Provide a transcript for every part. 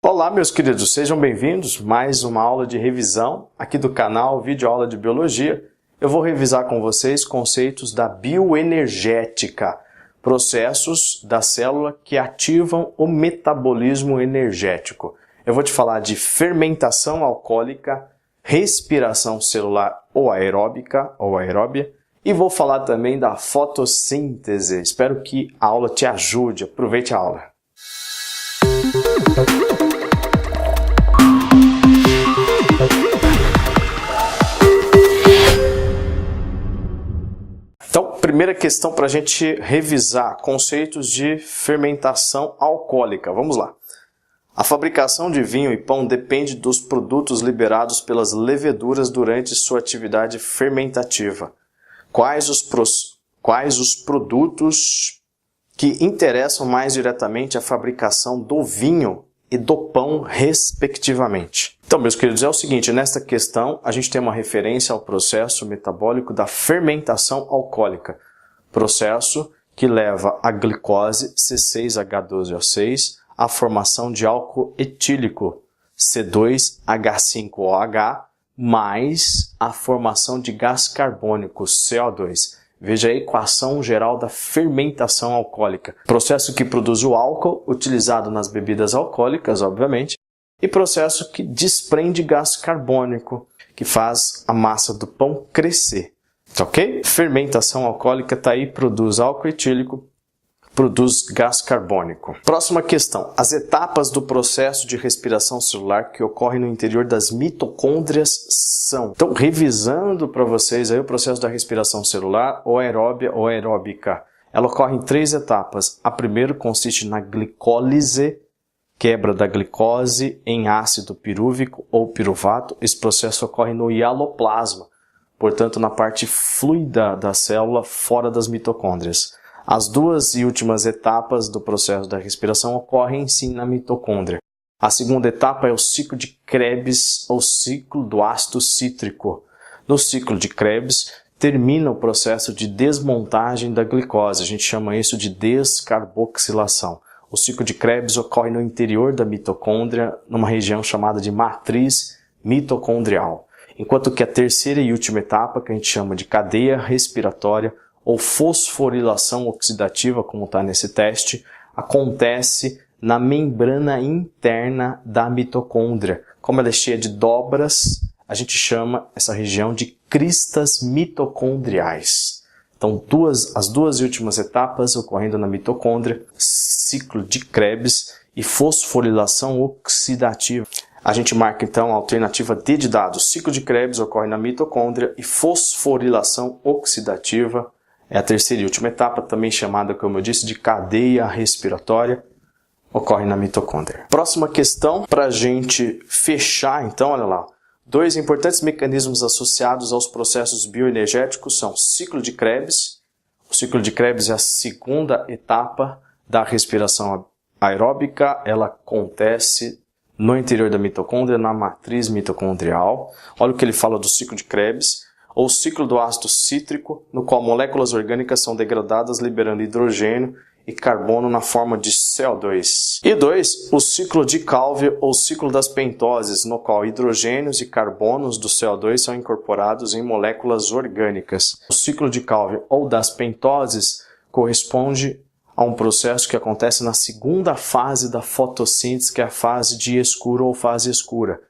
Olá, meus queridos, sejam bem-vindos a mais uma aula de revisão aqui do canal Videoaula de Biologia. Eu vou revisar com vocês conceitos da bioenergética, processos da célula que ativam o metabolismo energético. Eu vou te falar de fermentação alcoólica, respiração celular ou aeróbica ou aeróbia e vou falar também da fotossíntese. Espero que a aula te ajude. Aproveite a aula. Então, primeira questão para a gente revisar, conceitos de fermentação alcoólica. Vamos lá. A fabricação de vinho e pão depende dos produtos liberados pelas leveduras durante sua atividade fermentativa. Quais os produtos que interessam mais diretamente a fabricação do vinho e do pão, respectivamente? Então, meus queridos, é o seguinte, nesta questão a gente tem uma referência ao processo metabólico da fermentação alcoólica, processo que leva a glicose C6H12O6 à formação de álcool etílico C2H5OH mais a formação de gás carbônico CO2. Veja a equação geral da fermentação alcoólica. Processo que produz o álcool, utilizado nas bebidas alcoólicas, obviamente, e processo que desprende gás carbônico, que faz a massa do pão crescer. Ok? Fermentação alcoólica está aí, produz álcool etílico, produz gás carbônico. Próxima questão. As etapas do processo de respiração celular que ocorrem no interior das mitocôndrias são. Então, revisando para vocês aí o processo da respiração celular, ou aeróbia ou aeróbica. Ela ocorre em 3 etapas. A primeira consiste na glicólise, quebra da glicose em ácido pirúvico ou piruvato. Esse processo ocorre no hialoplasma, portanto, na parte fluida da célula fora das mitocôndrias. As 2 e últimas etapas do processo da respiração ocorrem sim na mitocôndria. A segunda etapa é o ciclo de Krebs, ou ciclo do ácido cítrico. No ciclo de Krebs, termina o processo de desmontagem da glicose. A gente chama isso de descarboxilação. O ciclo de Krebs ocorre no interior da mitocôndria, numa região chamada de matriz mitocondrial. Enquanto que a terceira e última etapa, que a gente chama de cadeia respiratória, ou fosforilação oxidativa, como está nesse teste, acontece na membrana interna da mitocôndria. Como ela é cheia de dobras, a gente chama essa região de cristas mitocondriais. Então, as duas e últimas etapas ocorrendo na mitocôndria, ciclo de Krebs e fosforilação oxidativa. A gente marca então a alternativa D de dados. Ciclo de Krebs ocorre na mitocôndria e fosforilação oxidativa é a terceira e última etapa, também chamada, como eu disse, de cadeia respiratória, ocorre na mitocôndria. Próxima questão, para a gente fechar, então, olha lá. 2 importantes mecanismos associados aos processos bioenergéticos são o ciclo de Krebs. O ciclo de Krebs é a segunda etapa da respiração aeróbica. Ela acontece no interior da mitocôndria, na matriz mitocondrial. Olha o que ele fala do ciclo de Krebs. Ou ciclo do ácido cítrico, no qual moléculas orgânicas são degradadas liberando hidrogênio e carbono na forma de CO2. E 2, o ciclo de Calvin ou ciclo das pentoses, no qual hidrogênios e carbonos do CO2 são incorporados em moléculas orgânicas. O ciclo de Calvin ou das pentoses corresponde a um processo que acontece na segunda fase da fotossíntese, que é a fase de escuro ou fase escura.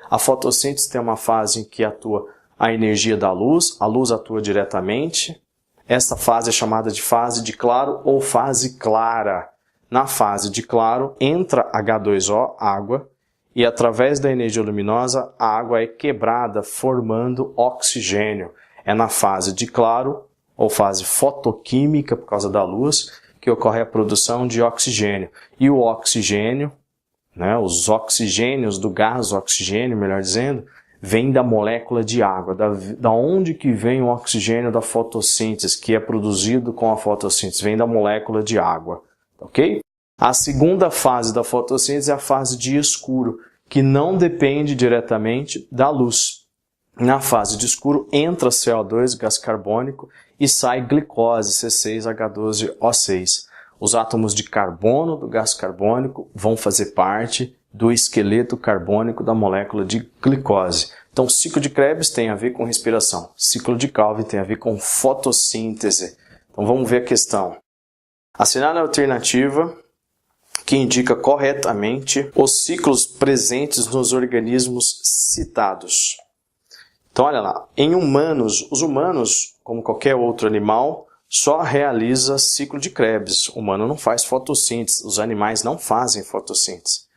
A fotossíntese tem uma fase em que atua a energia da luz, a luz atua diretamente. Esta fase é chamada de fase de claro ou fase clara. Na fase de claro entra H2O, água, e através da energia luminosa a água é quebrada formando oxigênio. É na fase de claro ou fase fotoquímica, por causa da luz, que ocorre a produção de oxigênio. E o oxigênio, os oxigênios do gás, oxigênio, melhor dizendo, vem da molécula de água. Da onde que vem o oxigênio da fotossíntese, que é produzido com a fotossíntese? Vem da molécula de água, ok? A segunda fase da fotossíntese é a fase de escuro, que não depende diretamente da luz. Na fase de escuro entra CO2, gás carbônico, e sai glicose, C6H12O6. Os átomos de carbono do gás carbônico vão fazer parte do esqueleto carbônico da molécula de glicose. Então, o ciclo de Krebs tem a ver com respiração. Ciclo de Calvin tem a ver com fotossíntese. Então, vamos ver a questão. Assinale a alternativa que indica corretamente os ciclos presentes nos organismos citados. Então, olha lá. Em humanos, os humanos, como qualquer outro animal, só realiza ciclo de Krebs. O humano não faz fotossíntese. Os animais não fazem fotossíntese.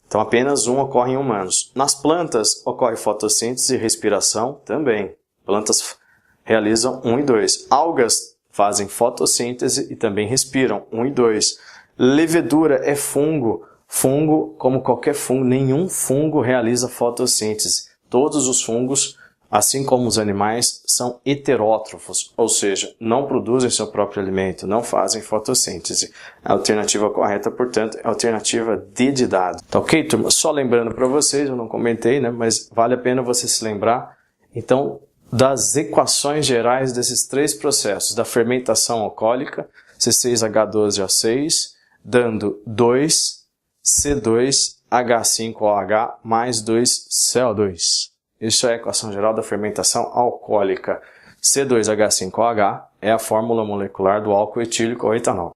Então, apenas um ocorre em humanos. Nas plantas, ocorre fotossíntese e respiração também. Plantas realizam 1 e 2. Algas fazem fotossíntese e também respiram 1 e 2. Levedura é fungo. Fungo, como qualquer fungo, nenhum fungo realiza fotossíntese. Todos os fungos, assim como os animais, são heterótrofos, ou seja, não produzem seu próprio alimento, não fazem fotossíntese. A alternativa correta, portanto, é a alternativa D de dado. Tá ok, turma? Só lembrando para vocês, eu não comentei, né? Mas vale a pena você se lembrar, então, das equações gerais desses 3 processos, da fermentação alcoólica, C6H12O6, dando 2C2H5OH mais 2CO2. Isso é a equação geral da fermentação alcoólica. C2H5OH é a fórmula molecular do álcool etílico ou etanol.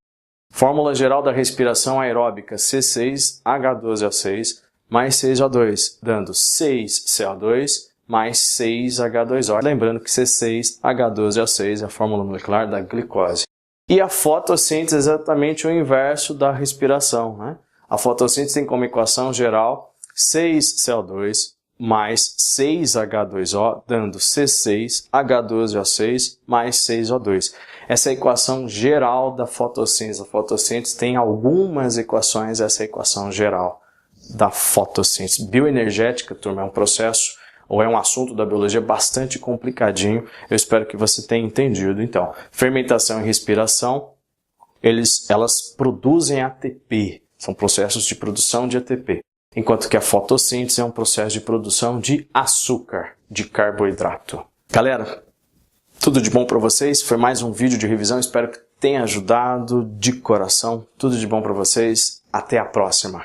Fórmula geral da respiração aeróbica C6H12O6 mais 6O2, dando 6CO2 mais 6H2O. Lembrando que C6H12O6 é a fórmula molecular da glicose. E a fotossíntese é exatamente o inverso da respiração, né? A fotossíntese tem como equação geral 6CO2 mais 6H2O, dando C6H12O6 mais 6O2. Essa é a equação geral da fotossíntese. A fotossíntese tem algumas equações, essa é a equação geral da fotossíntese. Bioenergética, turma, é um processo ou é um assunto da biologia bastante complicadinho. Eu espero que você tenha entendido. Então, fermentação e respiração, elas produzem ATP. São processos de produção de ATP. Enquanto que a fotossíntese é um processo de produção de açúcar, de carboidrato. Galera, tudo de bom para vocês? Foi mais um vídeo de revisão. Espero que tenha ajudado de coração. Tudo de bom para vocês. Até a próxima.